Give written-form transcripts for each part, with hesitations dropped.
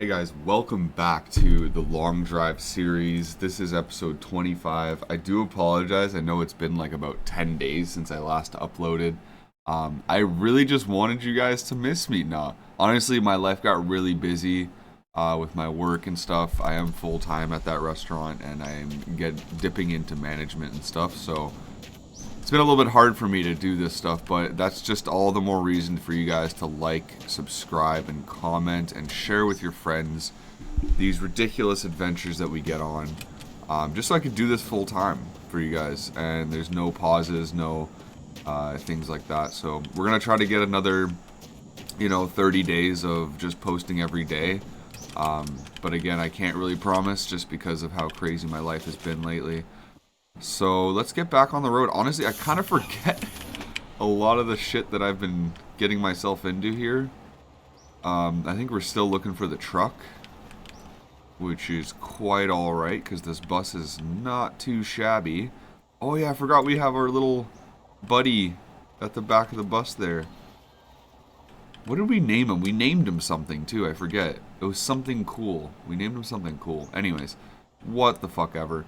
Hey guys, welcome back to the Long Drive series. This is episode 25. I do apologize. I know it's been like about 10 days since I last uploaded. I really just wanted you guys to miss me now. Honestly, my life got really busy with my work and stuff. I am full time at that restaurant and I am dipping into management and stuff. So it's been a little bit hard for me to do this stuff, but that's just all the more reason for you guys to like, subscribe, and comment and share with your friends these ridiculous adventures that we get on. Just so I could do this full time for you guys, and there's no pauses, no things like that. So we're gonna try to get another, 30 days of just posting every day. But again, I can't really promise just because of how crazy my life has been lately. So let's get back on the road. Honestly, I kind of forget a lot of the shit that I've been getting myself into here. I think we're still looking for the truck, which is quite alright because this bus is not too shabby. Oh yeah, I forgot we have our little buddy at the back of the bus there. What did we name him? We named him something too, I forget. It was something cool. We named him something cool. Anyways, what the fuck ever.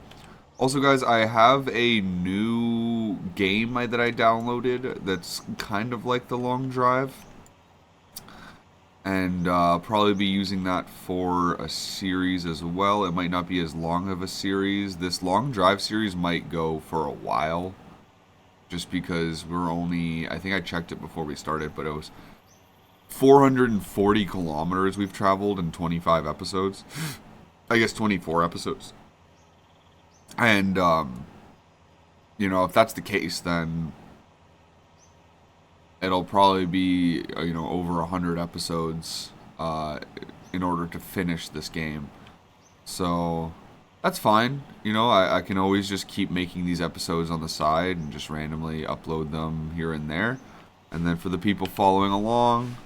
Also, guys, I have a new game that I downloaded that's kind of like the Long Drive. And I'll probably be using that for a series as well. It might not be as long of a series. This Long Drive series might go for a while. Just because we're only... I think I checked it before we started, but it was 440 kilometers we've traveled in 25 episodes. I guess 24 episodes. And, if that's the case, then it'll probably be, over 100 episodes in order to finish this game. So, that's fine. I can always just keep making these episodes on the side and just randomly upload them here and there. And then for the people following along,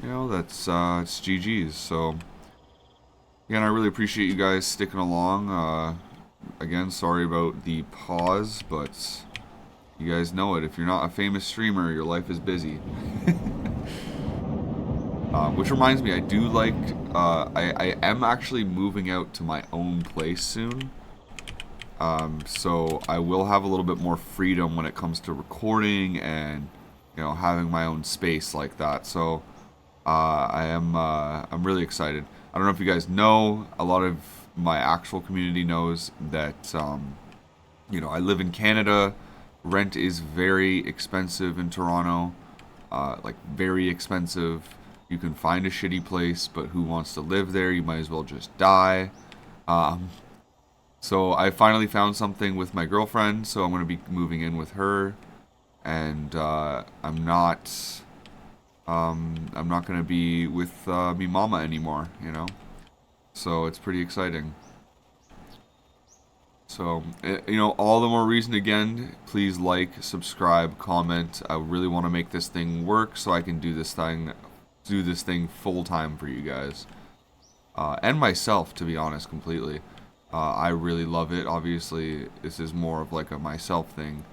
that's it's GG's. So, again, I really appreciate you guys sticking along. Again, sorry about the pause, but you guys know it. If you're not a famous streamer, your life is busy. Which reminds me, I do like... I am actually moving out to my own place soon. So I will have a little bit more freedom when it comes to recording and, having my own space like that. So I'm really excited. I don't know if you guys know, a lot of my actual community knows that, I live in Canada. Rent is very expensive in Toronto. Very expensive. You can find a shitty place, but who wants to live there? You might as well just die. So I finally found something with my girlfriend, so I'm going to be moving in with her. And I'm not going to be with me mama anymore, So it's pretty exciting. So, all the more reason again, please like, subscribe, comment. I really want to make this thing work so I can do this thing full time for you guys. And myself, to be honest, completely. I really love it. Obviously, this is more of like a myself thing,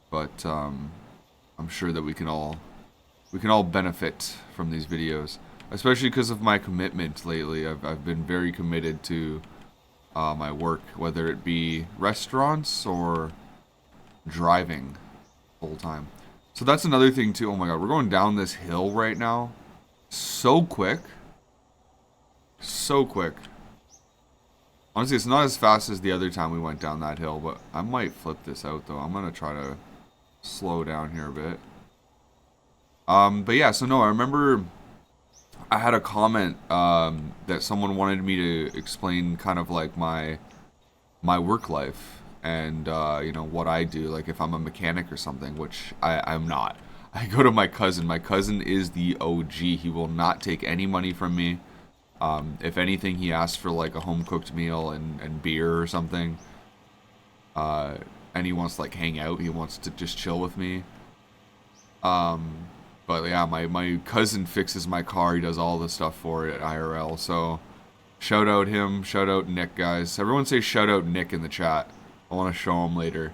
but I'm sure that we can all benefit from these videos. Especially because of my commitment lately. I've been very committed to my work, whether it be restaurants or driving full time. So that's another thing too. Oh my god, we're going down this hill right now. So quick. So quick. Honestly, it's not as fast as the other time we went down that hill, but I might flip this out though. I'm going to try to slow down here a bit. But yeah, so no, I remember... I had a comment that someone wanted me to explain kind of like my work life and what I do, like if I'm a mechanic or something, which I'm not. I go to my cousin. My cousin is the OG. He will not take any money from me. If anything, he asks for like a home cooked meal and beer or something. And he wants to like hang out. He wants to just chill with me. But yeah, my cousin fixes my car. He does all the stuff for it at IRL. So shout out him. Shout out Nick, guys. Everyone say shout out Nick in the chat. I want to show him later.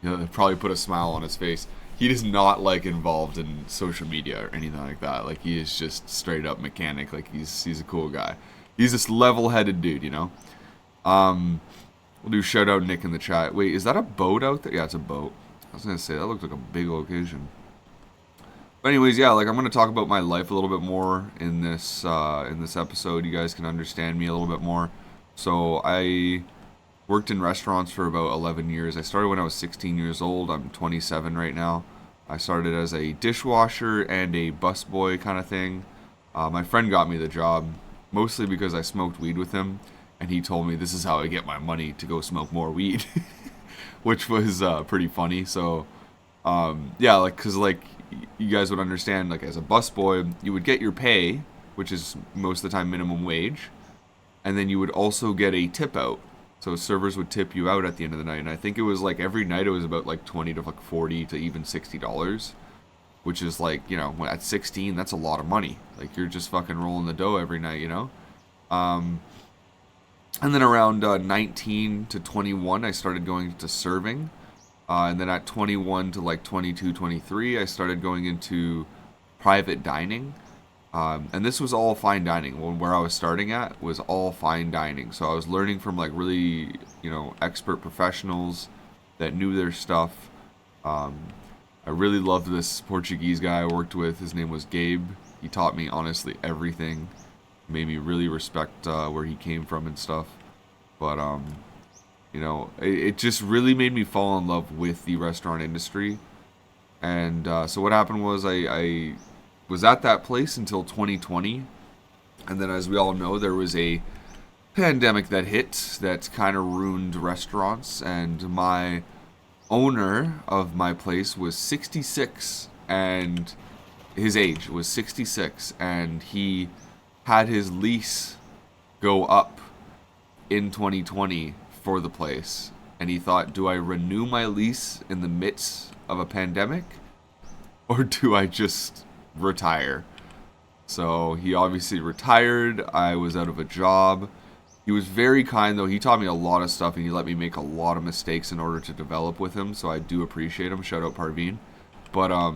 He'll probably put a smile on his face. He is not like involved in social media or anything like that. Like he is just straight up mechanic. Like he's a cool guy. He's this level-headed dude, you know. Um, we'll do shout out Nick in the chat. Wait, is that a boat out there? Yeah, it's a boat. I was gonna say that looked like a big location. But anyways, yeah, like I'm gonna talk about my life a little bit more in this episode. You guys can understand me a little bit more. So I worked in restaurants for about 11 years. I started when I was 16 years old. I'm 27 right now. I started as a dishwasher and a busboy kind of thing. My friend got me the job, mostly because I smoked weed with him, and he told me this is how I get my money to go smoke more weed, which was pretty funny. So, yeah, like, cause like you guys would understand, like as a busboy, you would get your pay, which is most of the time minimum wage, and then you would also get a tip out. So servers would tip you out at the end of the night, and I think it was like every night it was about like 20 to like 40 to even $60, which is like, you know, at 16 that's a lot of money. Like you're just fucking rolling the dough every night, you know. And then around 19 to 21 I started going to serving, and then at 21 to like 22, 23 I started going into private dining. And this was all fine dining. Where I was starting at was all fine dining. So I was learning from like really, you know, expert professionals that knew their stuff. I really loved this Portuguese guy I worked with. His name was Gabe. He taught me honestly everything. Made me really respect where he came from and stuff. But you know, it just really made me fall in love with the restaurant industry. And so what happened was I was at that place until 2020, and then as we all know, there was a pandemic that hit that kind of ruined restaurants, and my owner of my place was 66, and his age was 66, and he had his lease go up in 2020 for the place, and he thought, do I renew my lease in the midst of a pandemic, or do I just retire? So he obviously retired. I was out of a job. He was very kind though. He taught me a lot of stuff and he let me make a lot of mistakes in order to develop with him, so I do appreciate him. Shout out Parveen. But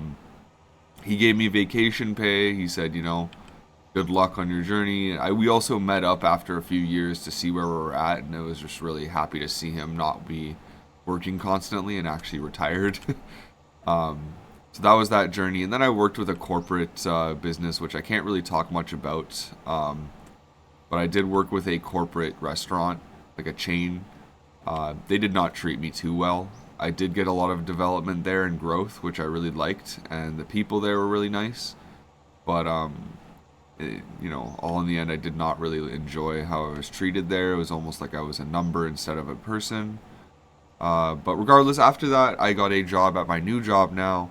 he gave me vacation pay. He said, you know, good luck on your journey. We also met up after a few years to see where we were at, and I was just really happy to see him not be working constantly and actually retired. So that was that journey. And then I worked with a corporate business, which I can't really talk much about. But I did work with a corporate restaurant, like a chain. They did not treat me too well. I did get a lot of development there and growth, which I really liked. And the people there were really nice. But, you know, all in the end, I did not really enjoy how I was treated there. It was almost like I was a number instead of a person. But regardless, after that, I got a job at my new job now,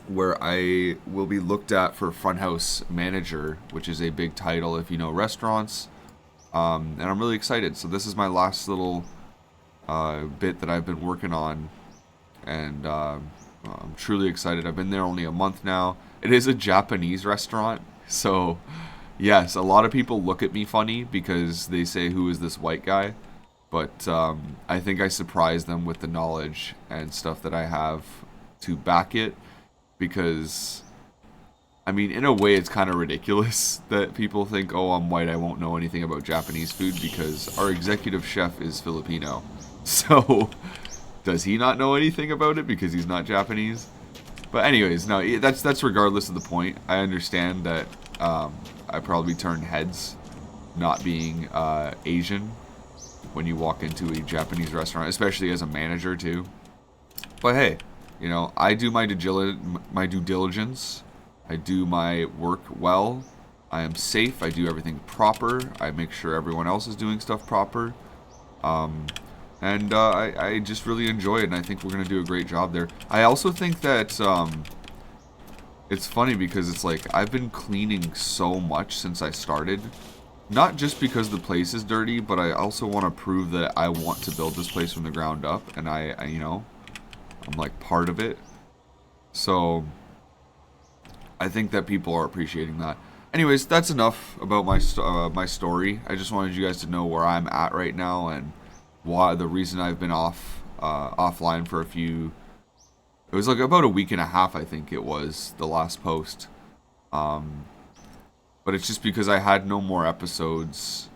where I will be looked at for front house manager, which is a big title if you know restaurants. And I'm really excited. So this is my last little bit that I've been working on, and I'm truly excited. I've been there only a month now. It is a Japanese restaurant, so yes, a lot of people look at me funny because they say, who is this white guy? But I think I surprise them with the knowledge and stuff that I have to back it. Because, I mean, in a way, it's kind of ridiculous that people think, oh, I'm white, I won't know anything about Japanese food, because our executive chef is Filipino. So, does he not know anything about it because he's not Japanese? But anyways, no, that's regardless of the point. I understand that I probably turn heads not being Asian when you walk into a Japanese restaurant, especially as a manager, too. But hey, you know, I do my due diligence. I do my work well. I am safe. I do everything proper. I make sure everyone else is doing stuff proper. And I just really enjoy it, and I think we're going to do a great job there. I also think that it's funny because it's like I've been cleaning so much since I started. Not just because the place is dirty, but I also want to prove that I want to build this place from the ground up, and I you know, I'm like part of it. So I think that people are appreciating that. Anyways, that's enough about my story. I just wanted you guys to know where I'm at right now and why the reason I've been offline for a few. It was like about a week and a half, I think it was the last post. But but it's just because I had no more episodes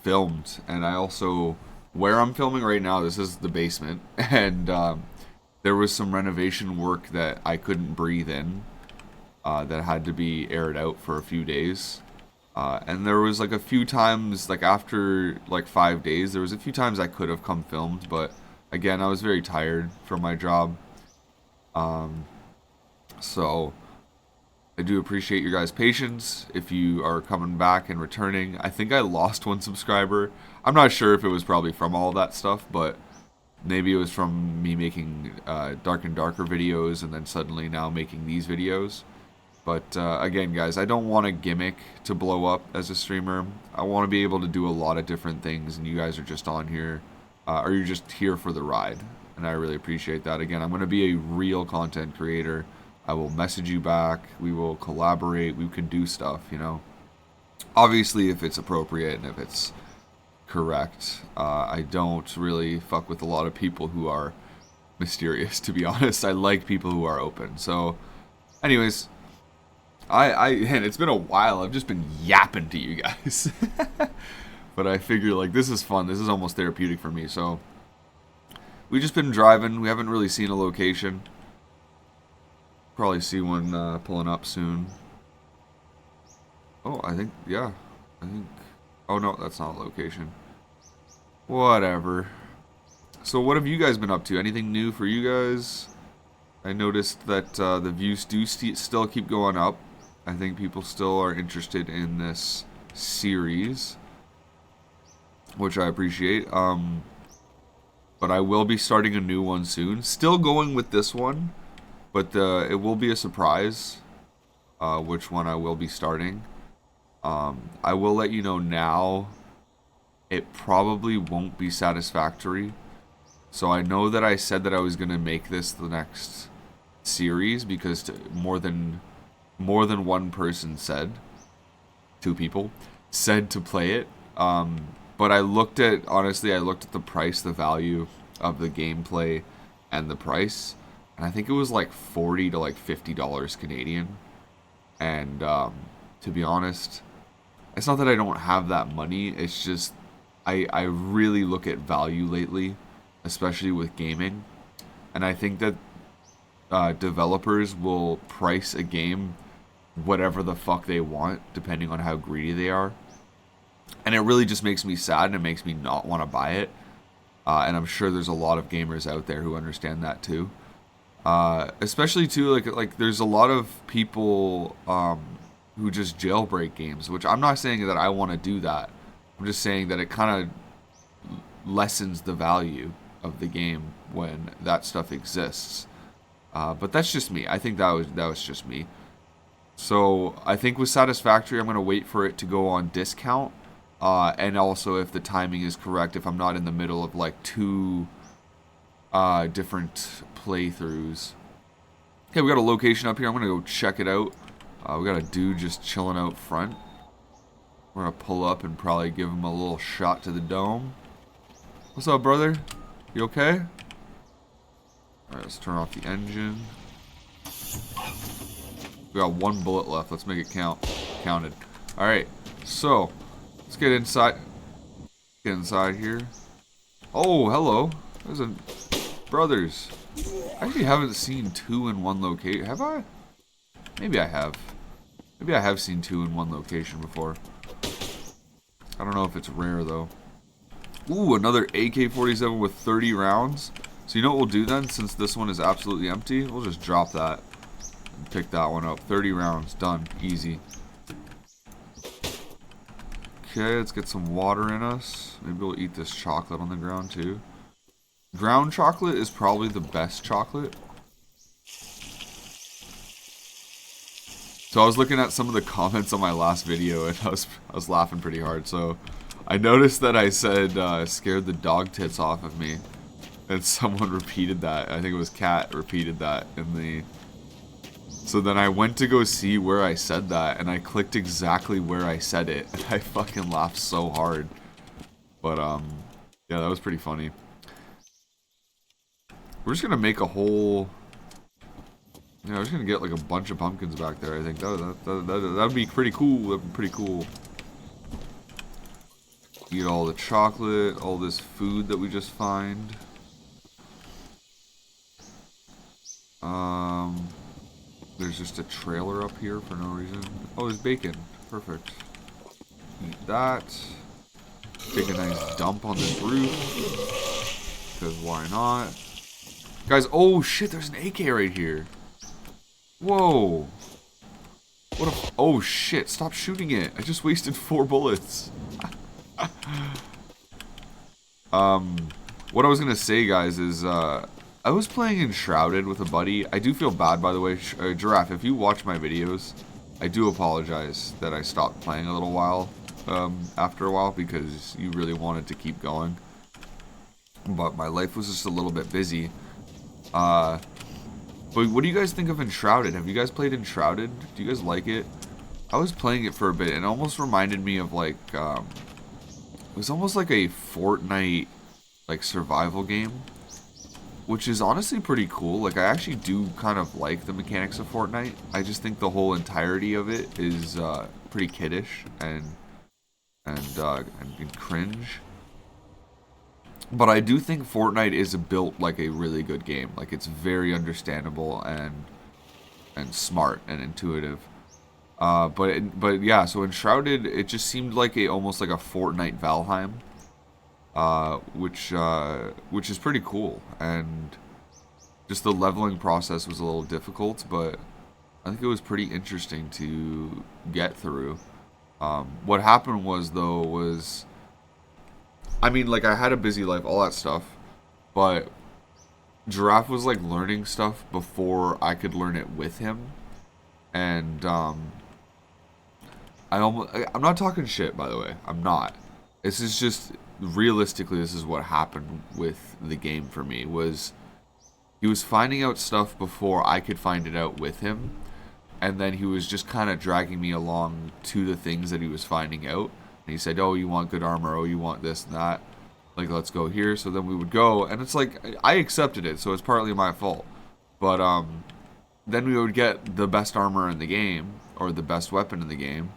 filmed, and I also, where I'm filming right now, this is the basement, and there was some renovation work that I couldn't breathe in, that had to be aired out for a few days. And there was like a few times, like after like 5 days, there was a few times I could have come filmed, but again, I was very tired from my job. So I do appreciate your guys' patience if you are coming back and returning. I think I lost one subscriber. I'm not sure if it was probably from all that stuff, but maybe it was from me making Dark and Darker videos and then suddenly now making these videos. But again, guys, I don't want a gimmick to blow up as a streamer. I want to be able to do a lot of different things, and you guys are just on here, or you're just here for the ride. And I really appreciate that. Again, I'm going to be a real content creator. I will message you back. We will collaborate. We can do stuff, you know. Obviously, if it's appropriate and if it's correct. I don't really fuck with a lot of people who are mysterious, to be honest. I like people who are open. So, anyways, and it's been a while. I've just been yapping to you guys. But I figure, like, this is fun. This is almost therapeutic for me. So, we've just been driving. We haven't really seen a location. Probably see one pulling up soon. Oh, I think, yeah. Oh, no, that's not a location. Whatever. So what have you guys been up to? Anything new for you guys? I noticed that the views do still keep going up. I think people still are interested in this series, which I appreciate. But I will be starting a new one soon. Still going with this one, but it will be a surprise which one I will be starting. I will let you know now. It probably won't be Satisfactory. So I know that I said that I was going to make this the next series because more than one person said, 2 people said to play it. But I looked at the price, the value of the gameplay and the price, and I think it was like $40 to like $50 Canadian. And to be honest, it's not that I don't have that money, it's just I really look at value lately, especially with gaming, and I think that developers will price a game whatever the fuck they want, depending on how greedy they are, and it really just makes me sad, and it makes me not want to buy it, and I'm sure there's a lot of gamers out there who understand that too, especially too, like there's a lot of people who just jailbreak games, which I'm not saying that I want to do that. I'm just saying that it kind of lessens the value of the game when that stuff exists. But that's just me. I think that was just me. So I think with Satisfactory, I'm going to wait for it to go on discount. And also, if the timing is correct, if I'm not in the middle of like 2 different playthroughs. Okay, we got a location up here. I'm going to go check it out. We got a dude just chilling out front. We're going to pull up and probably give him a little shot to the dome. What's up, brother? You okay? Alright, let's turn off the engine. We got 1 bullet left. Let's make it counted. Alright, so let's get inside. Get inside here. Oh, hello. There's a brothers. I actually haven't seen 2 in one location. Have I? Maybe I have. Maybe I have seen 2 in one location before. I don't know if it's rare though. Ooh, another AK-47 with 30 rounds. So you know what we'll do then, since this one is absolutely empty? We'll just drop that and pick that one up. 30 rounds, done, easy. Okay, let's get some water in us. Maybe we'll eat this chocolate on the ground too. Ground chocolate is probably the best chocolate. So I was looking at some of the comments on my last video and I was laughing pretty hard. So I noticed that I said scared the dog tits off of me, and someone repeated that. I think it was Kat repeated that in the. So then I went to go see where I said that, and I clicked exactly where I said it, and I fucking laughed so hard. But yeah, that was pretty funny. We're just gonna make a whole Yeah, I was gonna get like a bunch of pumpkins back there. I think that'd be pretty cool. That'd be pretty cool. Eat all the chocolate, all this food that we just find. There's just a trailer up here for no reason. Oh, there's bacon. Perfect. Eat that. Take a nice dump on this roof. Because why not? Guys, oh shit, there's an AK right here. Whoa. What a... Oh shit, stop shooting it. I just wasted 4 bullets. What I was gonna say, guys, is, I was playing Enshrouded with a buddy. I do feel bad, by the way. Giraffe, if you watch my videos, I do apologize that I stopped playing a little while, after a while, because you really wanted to keep going. But my life was just a little bit busy. But what do you guys think of Enshrouded? Have you guys played Enshrouded? Do you guys like it? I was playing it for a bit, and it almost reminded me of, like, it was almost like a Fortnite, like, survival game. Which is honestly pretty cool. Like, I actually do kind of like the mechanics of Fortnite. I just think the whole entirety of it is pretty kiddish and cringe. But I do think Fortnite is built like a really good game. Like, it's very understandable and smart and intuitive. But yeah, so Enshrouded, it just seemed like almost like a Fortnite Valheim. Which is pretty cool, and just the leveling process was a little difficult, but I think it was pretty interesting to get through. What happened was, I mean, like, I had a busy life, all that stuff, but Giraffe was, like, learning stuff before I could learn it with him, and, I'm not talking shit, by the way, I'm not. This is just... Realistically, this is what happened with the game for me, was he was finding out stuff before I could find it out with him, and then he was just kind of dragging me along to the things that he was finding out, and he said, oh, you want good armor, oh, you want this and that, like, let's go here. So then we would go, and it's like, I accepted it, so it's partly my fault, but then we would get the best armor in the game, or the best weapon in the game,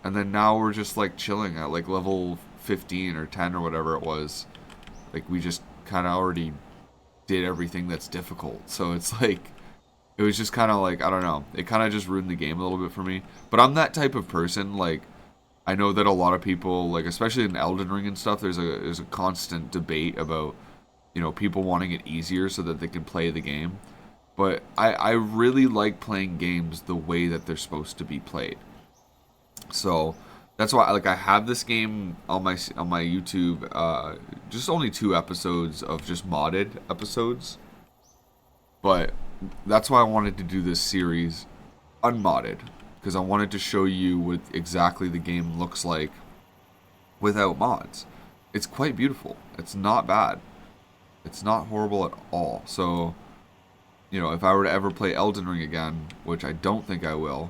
and then now we're just, like, chilling at, like, level 15 or 10 or whatever it was. Like, we just kind of already did everything that's difficult. So it's like, it was just kind of like, I don't know. It kind of just ruined the game a little bit for me. But I'm that type of person. Like, I know that a lot of people, like, especially in Elden Ring and stuff, there's a constant debate about, you know, people wanting it easier so that they can play the game. But I really like playing games the way that they're supposed to be played. So that's why, like, I have this game on my YouTube, just only 2 episodes of just modded episodes, but that's why I wanted to do this series unmodded, because I wanted to show you what exactly the game looks like without mods. It's quite beautiful. It's not bad. It's not horrible at all. So, you know, if I were to ever play Elden Ring again, which I don't think I will,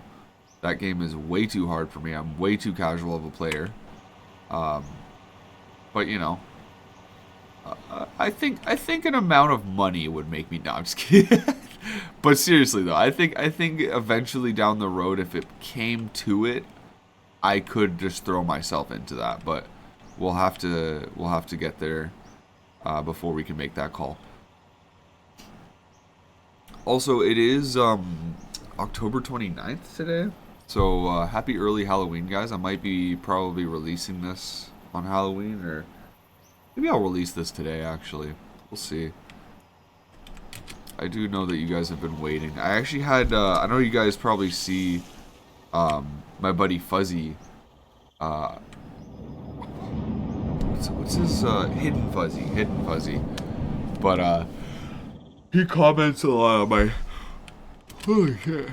that game is way too hard for me. I'm way too casual of a player. But, you know, I think an amount of money would make me... No, I'm just kidding. But seriously, though, I think eventually down the road, if it came to it, I could just throw myself into that. But we'll have to get there before we can make that call. Also, it is October 29th today. So, happy early Halloween, guys. I might be probably releasing this on Halloween, or maybe I'll release this today, actually. We'll see. I do know that you guys have been waiting. I actually had, I know you guys probably see my buddy Fuzzy. What's his, Hidden Fuzzy. But, he comments a lot on my... Holy shit.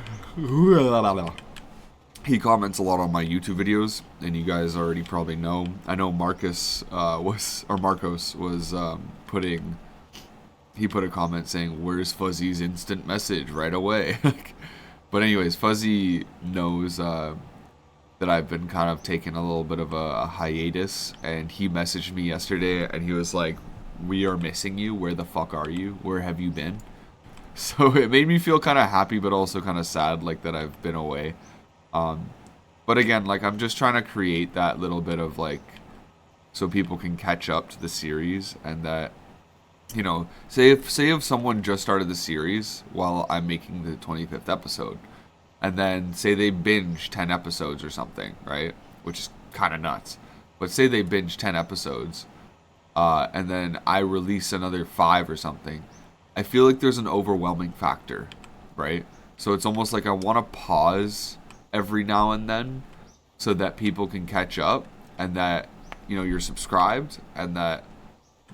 He comments a lot on my YouTube videos, and you guys already probably know. I know Marcos was putting... He put a comment saying, "Where's Fuzzy's instant message right away?" But anyways, Fuzzy knows that I've been kind of taking a little bit of a hiatus, and he messaged me yesterday, and he was like, "We are missing you. Where the fuck are you? Where have you been?" So it made me feel kind of happy, but also kind of sad, like that I've been away. Um, but again, like I'm just trying to create that little bit of like, so people can catch up to the series, and that, you know, say if someone just started the series while I'm making the 25th episode, and then say they binge 10 episodes or something, right? Which is kind of nuts. But say they binge 10 episodes, and then I release another 5 or something. I feel like there's an overwhelming factor, right? So it's almost like I want to pause every now and then so that people can catch up, and that, you know, you're subscribed, and that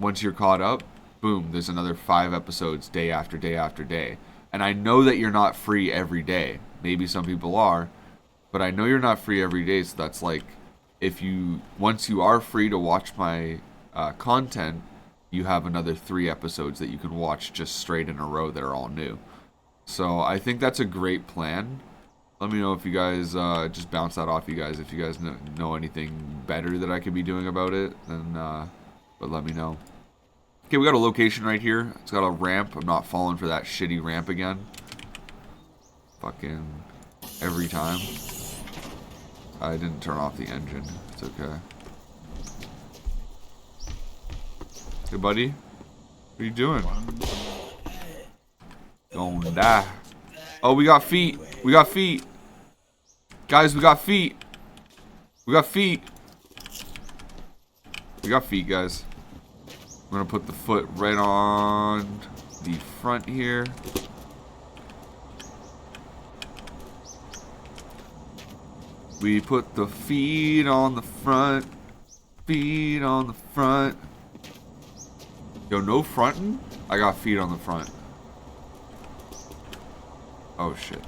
once you're caught up, boom, there's another 5 episodes day after day after day. And I know that you're not free every day. Maybe some people are, but I know you're not free every day. So that's like, if you, once you are free to watch my content, you have another 3 episodes that you can watch just straight in a row that are all new. So I think that's a great plan. Let me know if you guys, just bounce that off you guys. If you guys know anything better that I could be doing about it, then, but let me know. Okay, we got a location right here. It's got a ramp. I'm not falling for that shitty ramp again. Fucking every time. I didn't turn off the engine. It's okay. Hey, buddy. What are you doing? Gonna die. Oh, we got feet. We got feet. Guys, we got feet. We got feet. We got feet, guys. I'm gonna put the foot right on the front here. We put the feet on the front. Feet on the front. Yo, no frontin'? I got feet on the front. Oh shit.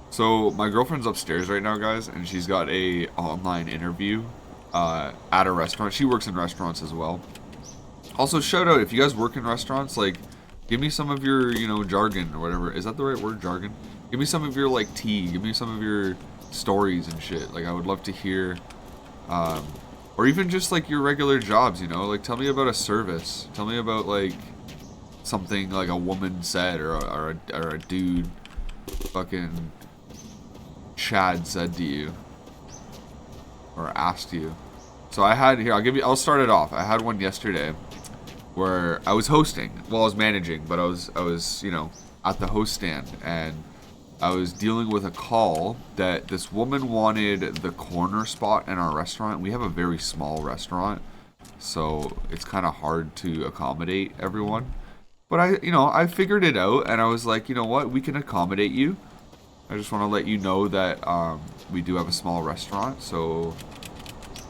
So my girlfriend's upstairs right now, guys, and she's got a online interview at a restaurant. She works in restaurants as well. Also, shout out, if you guys work in restaurants, like, give me some of your, you know, jargon or whatever. Is that the right word, jargon? Give me some of your, like, tea. Give me some of your stories and shit. Like, I would love to hear, or even just, like, your regular jobs, you know? Like, tell me about a service. Tell me about, like, something, like, a woman said, or a dude fucking Chad said to you. Or asked you. So I had, here, I'll start it off. I had one yesterday where I was hosting. Well, I was managing, but I was, you know, at the host stand, and I was dealing with a call that this woman wanted the corner spot in our restaurant. We have a very small restaurant, so it's kind of hard to accommodate everyone. But I figured it out, and I was like, you know what, we can accommodate you. I just want to let you know that we do have a small restaurant, so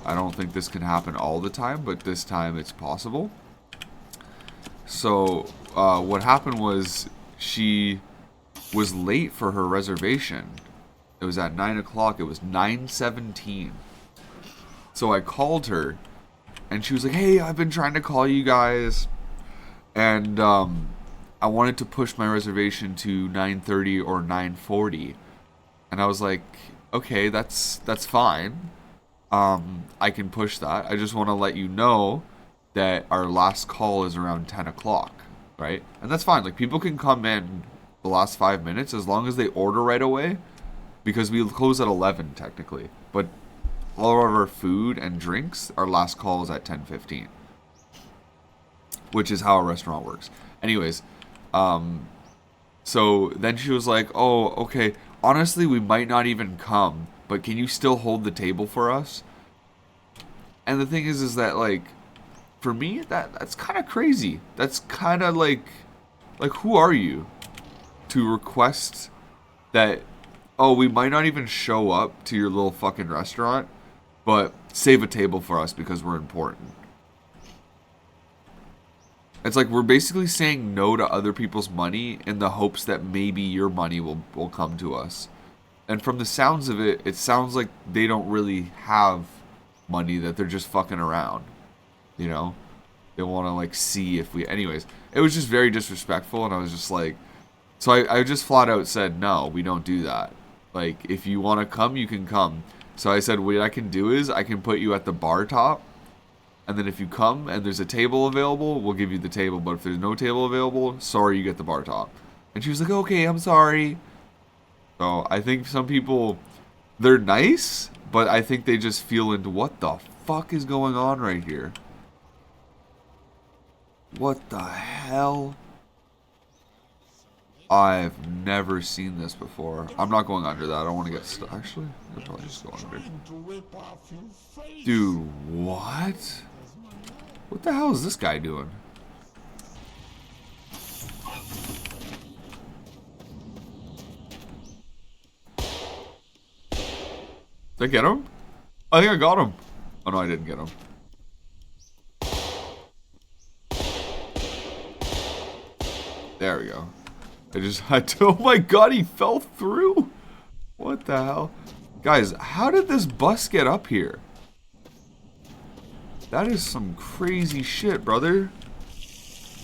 I don't think this can happen all the time, but this time it's possible. So what happened was she was late for her reservation. It was at 9 o'clock. It was 9:17. So I called her, and she was like, hey, I've been trying to call you guys, and I wanted to push my reservation to 9:30 or 9:40. And I was like, okay, that's fine. I can push that. I just want to let you know that our last call is around 10 o'clock, right? And that's fine. Like, people can come in the last 5 minutes as long as they order right away, because we close at 11 technically. But all of our food and drinks, our last call is at 10:15, which is how a restaurant works. Anyways, so then she was like, oh, okay, honestly, we might not even come, but can you still hold the table for us? And the thing is that, like, for me, that's kind of crazy. That's kind of like who are you to request that, oh, we might not even show up to your little fucking restaurant, but save a table for us because we're important. It's like we're basically saying no to other people's money in the hopes that maybe your money will come to us. And from the sounds of it, it sounds like they don't really have money, that they're just fucking around. You know? They want to, like, see if we... Anyways, it was just very disrespectful, and I was just like... So I just flat out said, no, we don't do that. Like, if you want to come, you can come. So I said, what I can do is I can put you at the bar top, and then if you come and there's a table available, we'll give you the table. But if there's no table available, sorry, you get the bar top. And she was like, okay, I'm sorry. So I think some people, they're nice, but I think they just feel into what the fuck is going on right here. What the hell? I've never seen this before. I'm not going under that. I don't want to get stuck. Actually, I'll probably just go under. Dude, what? What the hell is this guy doing? Did I get him? I think I got him. Oh no, I didn't get him. There we go. I just had to. Oh my god, he fell through. What the hell? Guys, how did this bus get up here? That is some crazy shit, brother.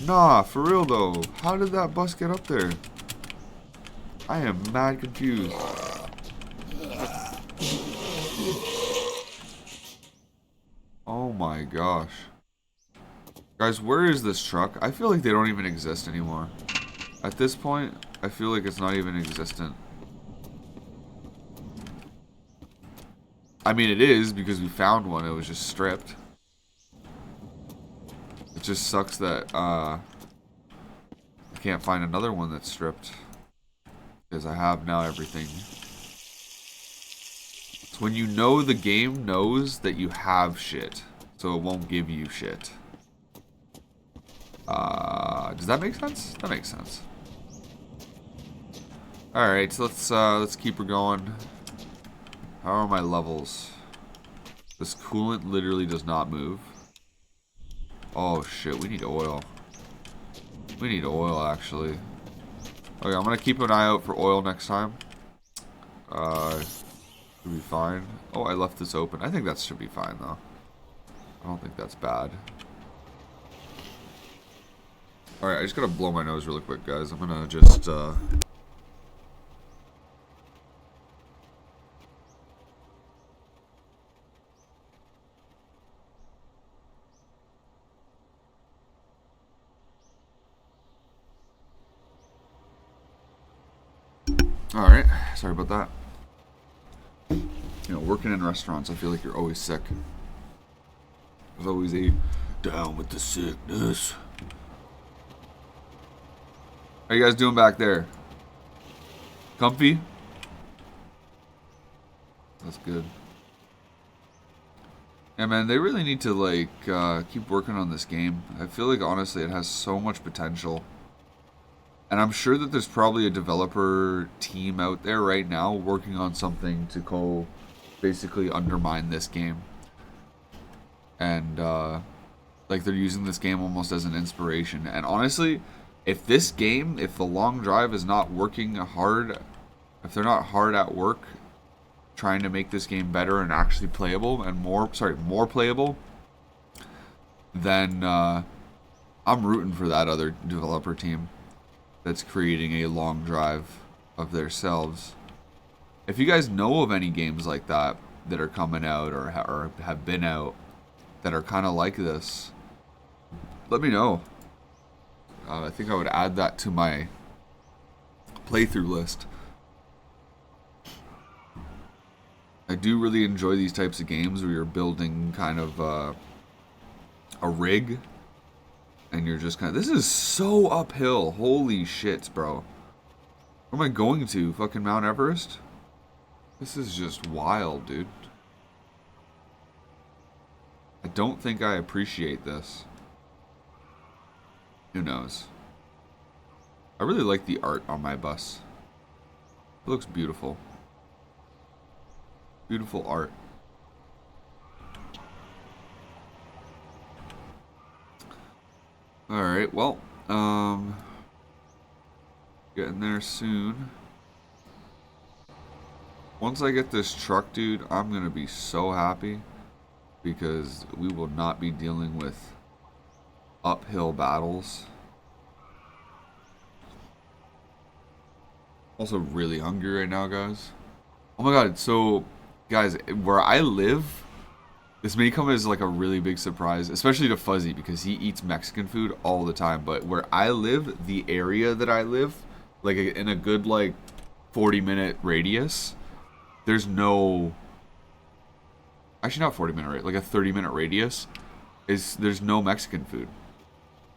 Nah, for real though. How did that bus get up there? I am mad confused. Oh my gosh. Guys, where is this truck? I feel like they don't even exist anymore. At this point, I feel like it's not even existent. I mean, it is because we found one. It was just stripped. It just sucks that I can't find another one that's stripped. Because I have now everything. It's when you know the game knows that you have shit. So it won't give you shit. Does that make sense? That makes sense. Alright, so let's keep her going. How are my levels? This coolant literally does not move. Oh shit, we need oil. We need oil actually. Okay, I'm gonna keep an eye out for oil next time. Should be fine. Oh, I left this open. I think that should be fine though. I don't think that's bad. Alright, I just gotta blow my nose really quick, guys. I'm gonna just, Alright, sorry about that. You know, working in restaurants, I feel like you're always sick. There's always a down with the sickness. How you guys doing back there? Comfy? That's good. Yeah, man, they really need to, like, keep working on this game. I feel like, honestly, it has so much potential. And I'm sure that there's probably a developer team out there right now working on something to go basically undermine this game. And, like, they're using this game almost as an inspiration. And honestly, if this game, if the long drive is not working hard, if they're not hard at work trying to make this game better and actually playable and more playable, then I'm rooting for that other developer team that's creating a long drive of themselves. If you guys know of any games like that that are coming out or have been out that are kind of like this, let me know. I think I would add that to my playthrough list. I do really enjoy these types of games where you're building kind of a rig and you're just kind of... This is so uphill. Holy shit, bro. Where am I going to? Fucking Mount Everest? This is just wild, dude. I don't think I appreciate this. Who knows? I really like the art on my bus. It looks beautiful. Beautiful art. Alright, well, getting there soon. Once I get this truck, dude, I'm gonna be so happy because we will not be dealing with uphill battles. Also really hungry right now, guys. Oh my god, so guys, where I live, this may come as like a really big surprise, especially to Fuzzy because he eats Mexican food all the time, but where I live, the area that I live, like in a good like 40-minute radius, there's no, actually not 40-minute radius, like a 30-minute radius, there's no Mexican food.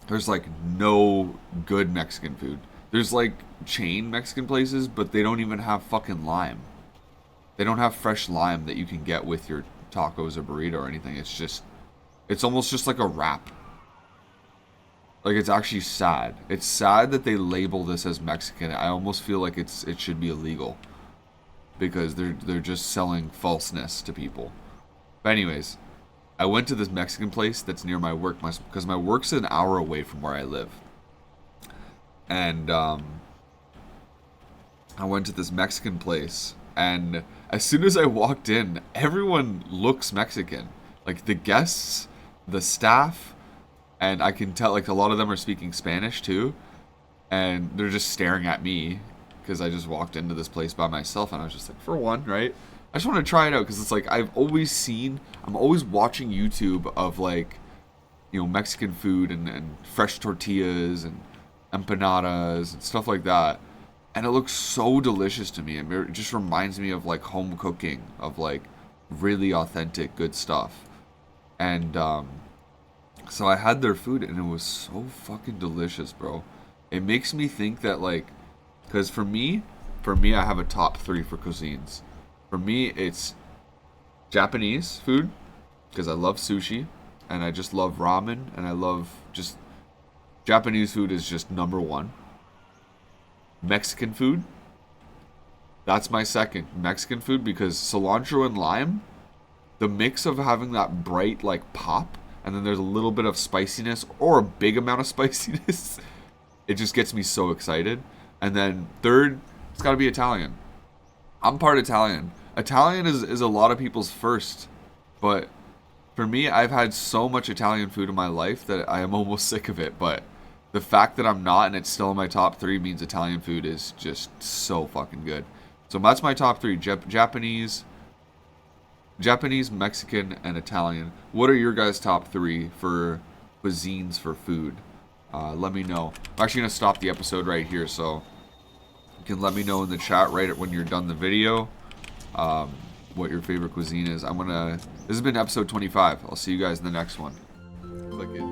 There's like no good Mexican food. There's like chain Mexican places, but they don't even have fucking lime. They don't have fresh lime that you can get with your tacos or burrito or anything. It's almost just like a wrap. Like, it's actually sad. It's sad that they label this as Mexican. I almost feel like it should be illegal, because they're just selling falseness to people. But anyways, I went to this Mexican place that's near my work, because my work's an hour away from where I live. And I went to this Mexican place, and as soon as I walked in, everyone looks Mexican. Like, the guests, the staff, and I can tell, like, a lot of them are speaking Spanish too, and they're just staring at me because I just walked into this place by myself, and I was just like, for one, right? I just want to try it out, because it's like, I'm always watching YouTube of, like, you know, Mexican food and fresh tortillas and empanadas and stuff like that, and it looks so delicious to me. It just reminds me of, like, home cooking, of, like, really authentic good stuff. And so I had their food, and it was so fucking delicious, bro. It makes me think that, like, because for me I have a top 3 for cuisines. For me, it's Japanese food, because I love sushi, and I just love ramen, and I love just Japanese food is just number 1. Mexican food, that's my second. Mexican food, because cilantro and lime, the mix of having that bright, like, pop, and then there's a little bit of spiciness, or a big amount of spiciness, it just gets me so excited. And then third, it's got to be Italian. I'm part Italian. Italian is a lot of people's first, but for me, I've had so much Italian food in my life that I am almost sick of it. But the fact that I'm not, and it's still in my top 3, means Italian food is just so fucking good. So that's my top 3: Japanese, Mexican, and Italian. What are your guys' top 3 for cuisines for food? Let me know. I'm actually going to stop the episode right here, so you can let me know in the chat right when you're done the video what your favorite cuisine is. This has been episode 25. I'll see you guys in the next one. Click it.